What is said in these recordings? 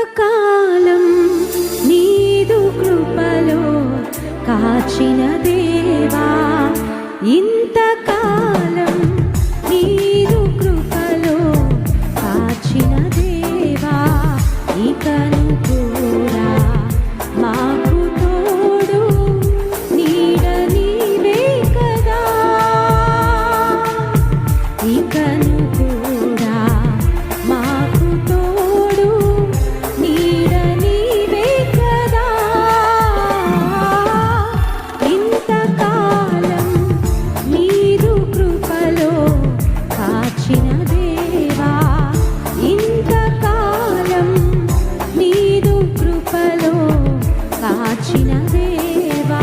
ఇంతకాలం నీదు కృపలో కాచిన దేవా, ఇంతకాలం నీదు కృపలో కాచిన దేవా, ఇకను కూడా మాకు తోడు నీడ నీవే కదా, ఇకను కూడా మాకు తోడు నీడ నీవే కదా. ఇంతకాలం నీదు కృపలో కాచిన దేవా, ఇంతకాలం నీదు కృపలో కాచిన దేవా.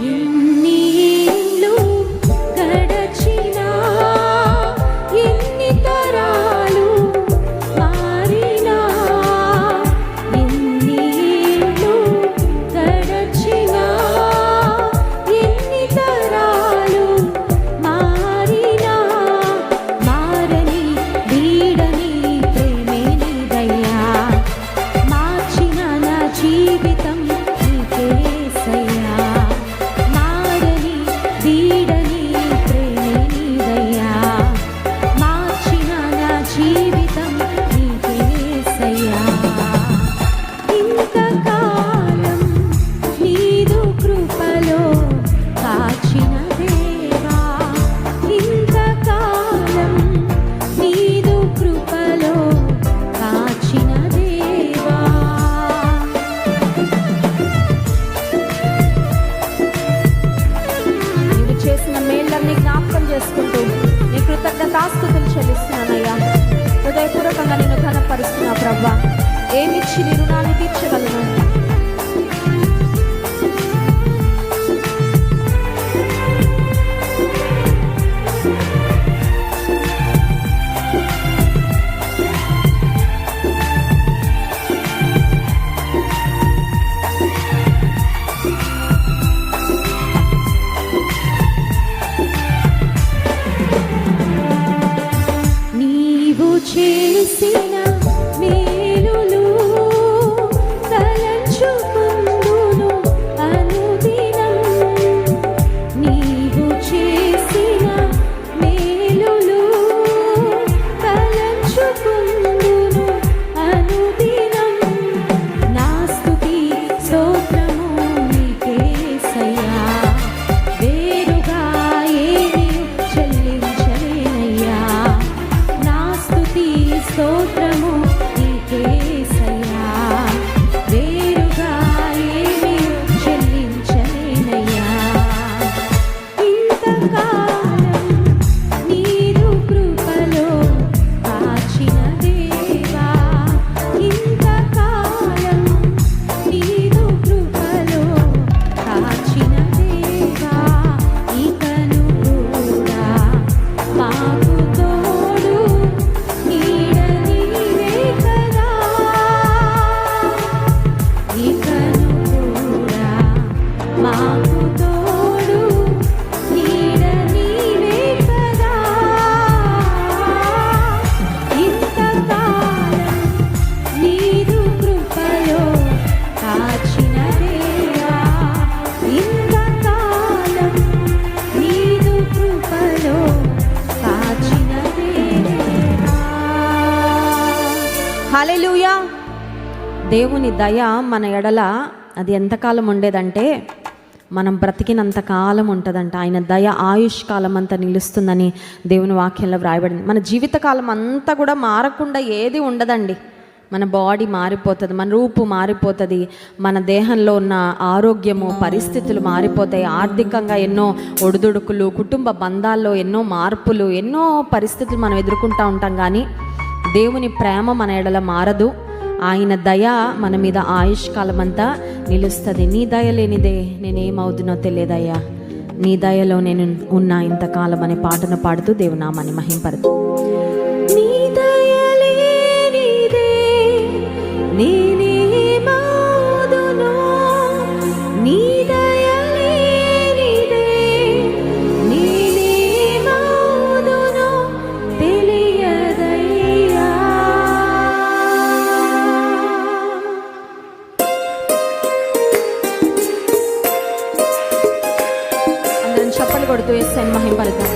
ఎన్ని ఏళ్ళు గడచినా, ఎన్ని తరాలు మారినా, ఎన్ని ఏళ్ళు గడచినా, ఎన్ని తరాలు మారినా, మారని వీడని ప్రేమే నీదయ్యా, మార్చిన నా జీవితం నీకేసయ్యా, మారని వీడని ప్రేమే నీదయ్యా, మార్చిన నా జీవితం నీకేసయ్యా. ఇంతకాలం నీదు కృపలో కాచిన దేవా, ఇంతకాలం నీదు కృపలో కాచిన దేవా. నీవు చేసిన మేళ్ళని జ్ఞాపకం చేసుకుంటూ నీ కృతజ్ఞతాస్తుతులు చెల్లిస్తున్నానయ్యా. హృదయపూర్వకంగా నేను ఘనపరుస్తున్నా ప్రభువా. ఏమిచ్చి నీ రుణాన్ని తీర్చగలను? నీవు చేసిన మేలులు తలంచుకుందును అనుదినం, నీవు చేసిన మేలులు తలంచుకుందును అనుదినం, నా స్తుతి స్తోత్రము నీకేసయ్యా, వేరుగా ఏమీ చెల్లించలేనయ్యా, నా స్తుతి స్తోత్రము నీకేసయ్యా, వేరుగా ఏమీ చెల్లించలేనయ్యా. ఇంతకాలం నీదు కృపలో కాచిన దేవా, ఇంతకాలం నీదు కృపలో కాచిన దేవా, ఇకను కూడా మాకు తోడు నీడ నీవే కదా, ఇకను కూడా మాకు తోడు నీడ నీవే కదా. ఇంతకాలం నీదు కృపలో కాచిన దేవా, ఇంతకాలం నీదు కృపలో కాచిన దేవా. హల్లెలూయా. దేవుని దయ మన ఎడల అది ఎంతకాలం ఉండేదంటే మనం బ్రతికినంత కాలం ఉంటుందంట. ఆయన దయ ఆయుష్ కాలం అంతా నిలుస్తుందని దేవుని వాక్యంలో వ్రాయబడింది. మన జీవితకాలం అంతా కూడా మారకుండా ఏది ఉండదండి. మన బాడీ మారిపోతుంది, మన రూపు మారిపోతుంది, మన దేహంలో ఉన్న ఆరోగ్యము పరిస్థితులు మారిపోతాయి. ఆర్థికంగా ఎన్నో ఒడిదుడుకులు, కుటుంబ బంధాల్లో ఎన్నో మార్పులు, ఎన్నో పరిస్థితులు మనం ఎదుర్కొంటూ ఉంటాం. కానీ దేవుని ప్రేమ మన ఎడల మారదు. ఆయన దయ మన మీద ఆయుష్కాలం అంతా నిలుస్తుంది. నీ దయ లేనిదే నేనేమవుతున్నో తెలియదయ్యా, నీ దయలో నేను ఉన్నా ఇంతకాలం అనే పాటను పాడుతూ దేవుని నామాన్ని మహింపరుతూ, నీ దయ లేనిదే నేనేమవుదునో, నీ దయ లేనిదే నేనేమవుదునో తెలియదయ్యా. అందరం చప్పలు కొడుతూ యేసయ్యను మహింపరుద్దాం.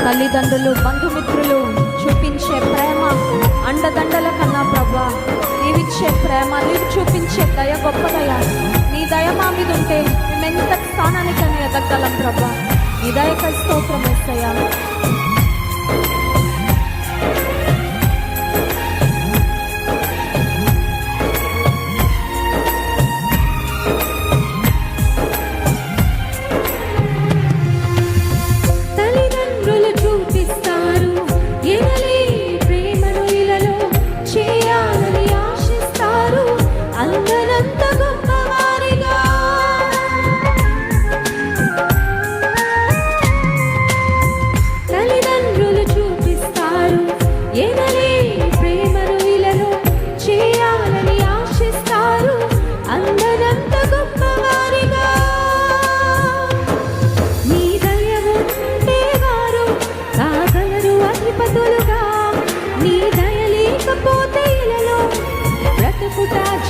తల్లిదండ్రులు, బంధుమిత్రులు చూపించే ప్రేమ అండదండల కన్నా ప్రభా, నీవిచ్చే ప్రేమ, నీవు చూపించే దయ గొప్పదయ. నీ దయ మా మీద ఉంటే మేము ఎంత స్థానానికని ఎదగలం ప్రభా. నీ దయకై స్తోత్రం యేసయ్యా.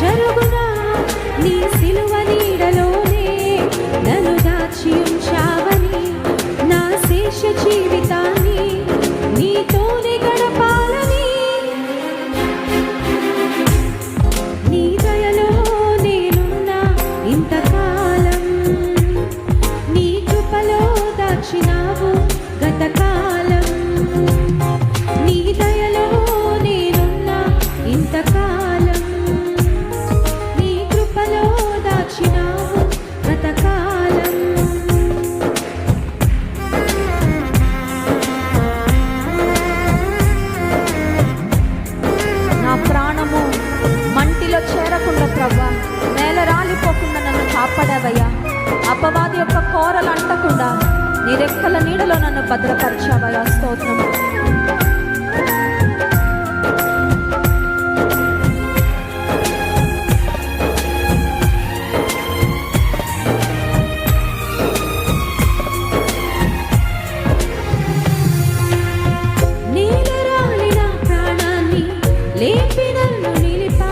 జరుగునా నీ సిలువ నీడలోనే నన్ను దాచి ఉంచావని, నా శేష జీవితాన్ని నీతోనే గడపాలని, నీ దయలో నేనున్నా ఇంతకాలం, నీ కృపలో దాచినావు గతకాలం, నీ దయలో నేనున్నా ఇంతకాలం, చేరకుండా ప్రభా, నేల రాలిపోకుండా నన్ను కాపాడావయ్యా. అపవాది యొక్క కోరలు అంటకుండా నీ రెక్కల నీడలో నన్ను భద్రపరిచావయ్యా. స్తోత్రం. నీల రాలిన ప్రాణాన్ని లేపి నన్ను నిలిపి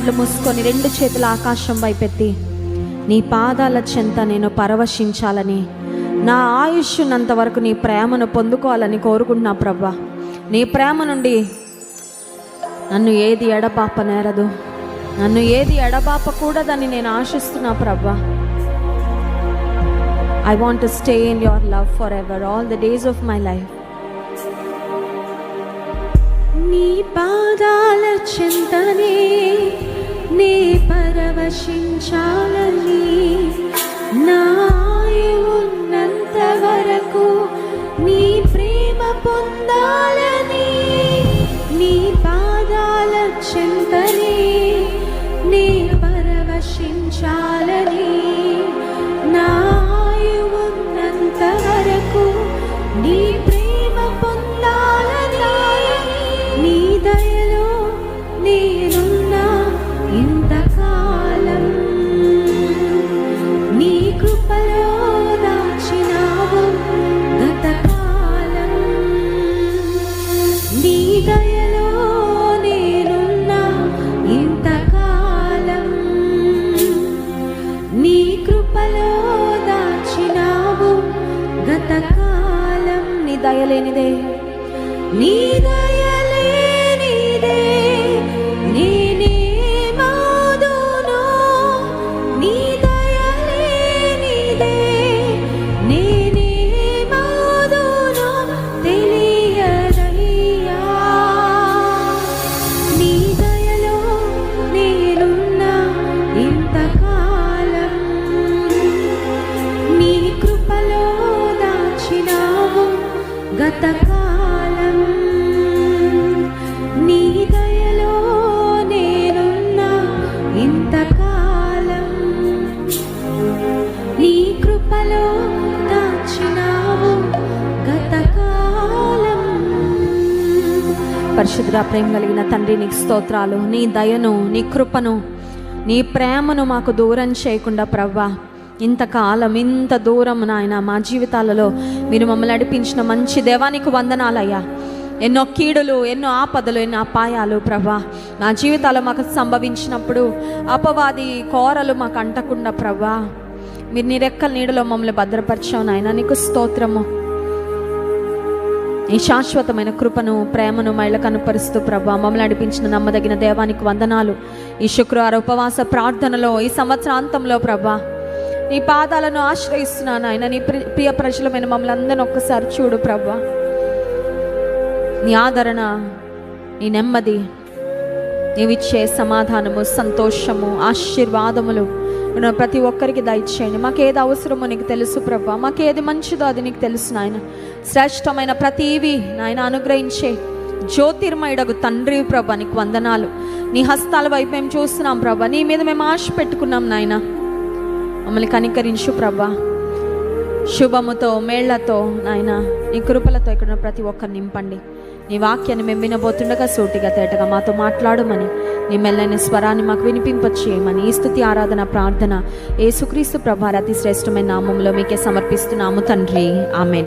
కళ్ళు మూసుకొని 2 చేతుల ఆకాశం వైపెత్తి, నీ పాదాల చెంత నేను పరవశించాలని, నా ఆయుష్నంత వరకు నీ ప్రేమను పొందుకోవాలని కోరుకుంటున్నా ప్రభా. నీ ప్రేమ నుండి నన్ను ఏది ఎడబాప నేరదు, నన్ను ఏది ఎడబాపకూడదని నేను ఆశిస్తున్నా ప్రభా. I want to stay in your love forever, all the days of my life. నీ పాదాల చెంతనే నే పరవశించాలని, నా ఆయువున్నంత వరకు నీ ప్రేమ పొందాలని, నీ పాదాల చెంతనే నే పరవశించాలని, నా ఆయువున్నంత వరకు నీ ప్రేమ పొందాలని, నీ దయలో నేనున్నా ఇంతకాలం, నీ కృపలో దాచినావు గతకాలం, నీ దయలో నేనున్నా ఇంతకాలం, నీ కృపలో దాచినావు గతకాలం. నీ దయలేనిదే, నీ దయలేనిదే నేనేమాదును, నీ దయలేనిదే నేనేమాదును తెలియదయ్యా, నీ దయలో నేనున్నా ఇంతకాలం, నీ కృపలో దాచినావు గతకాలం, నీ దయలో నేనున్నా ఇంతకాలం, నీ కృపలో దాచినావు గతకాలం. పరిశుద్ధ ప్రేమ కలిగిన తండ్రి, నీకు స్తోత్రాలు. నీ దయను, నీ కృపను, నీ ప్రేమను మాకు దూరం చేయకుండా ప్రవ్వా, ఇంతకాలం ఇంత దూరం నాయన మా జీవితాలలో మీరు మమ్మల్ని నడిపించిన మంచి దేవానికి వందనాలయ్యా. ఎన్నో కీడులు, ఎన్నో ఆపదలు, ఎన్నో అపాయాలు ప్రభా మా జీవితాల్లో మాకు సంభవించినప్పుడు అపవాది కోరలు మాకు అంటకుండా ప్రభా మీరు నీ రెక్కల నీడలో మమ్మల్ని భద్రపరిచావు నాయన. నీకు స్తోత్రము. ఈ శాశ్వతమైన కృపను, ప్రేమను మళ్ళీ కనుపరుస్తూ ప్రభా మమ్మల్ని నడిపించిన నమ్మదగిన దేవానికి వందనాలు. ఈ శుక్రవారం ఉపవాస ప్రార్థనలో ఈ సంవత్సరాంతంలో ప్రభా నీ పాదాలను ఆశ్రయిస్తున్నాను ఆయన. నీ ప్రియ ప్రజలమైన మమ్మల్ని అందరిని ఒక్కసారి చూడు ప్రభా. నీ ఆదరణ, నీ నెమ్మది, నీవిచ్చే సమాధానము, సంతోషము, ఆశీర్వాదములు ప్రతి ఒక్కరికి దయచేయండి. మాకేది అవసరమో నీకు తెలుసు ప్రభా, మాకేది మంచిదో అది నీకు తెలుసు నాయన. శ్రేష్టమైన ప్రతివి నాయన అనుగ్రహించే జ్యోతిర్మయుడగు తండ్రి ప్రభా నీకు వందనాలు. నీ హస్తాల వైపు మేము చూస్తున్నాం ప్రభా, నీ మీద మేము ఆశ పెట్టుకున్నాం నాయన. మమ్మల్ని కనికరించు ప్రభా. శుభముతో, మేళ్లతో నాయన నీ కృపలతో ఇక్కడ ప్రతి ఒక్కరిని నింపండి. నీ వాక్యాన్ని మేము వినబోతుండగా సూటిగా తేటగా మాతో మాట్లాడమని, నీ మెల్లని స్వరాన్ని మాకు వినిపింపచేయమని ఈ స్తుతి ఆరాధన ప్రార్థన యేసుక్రీస్తు ప్రభు అతి శ్రేష్టమైన నామములో మీకే సమర్పిస్తున్నాము తండ్రి. ఆమేన్.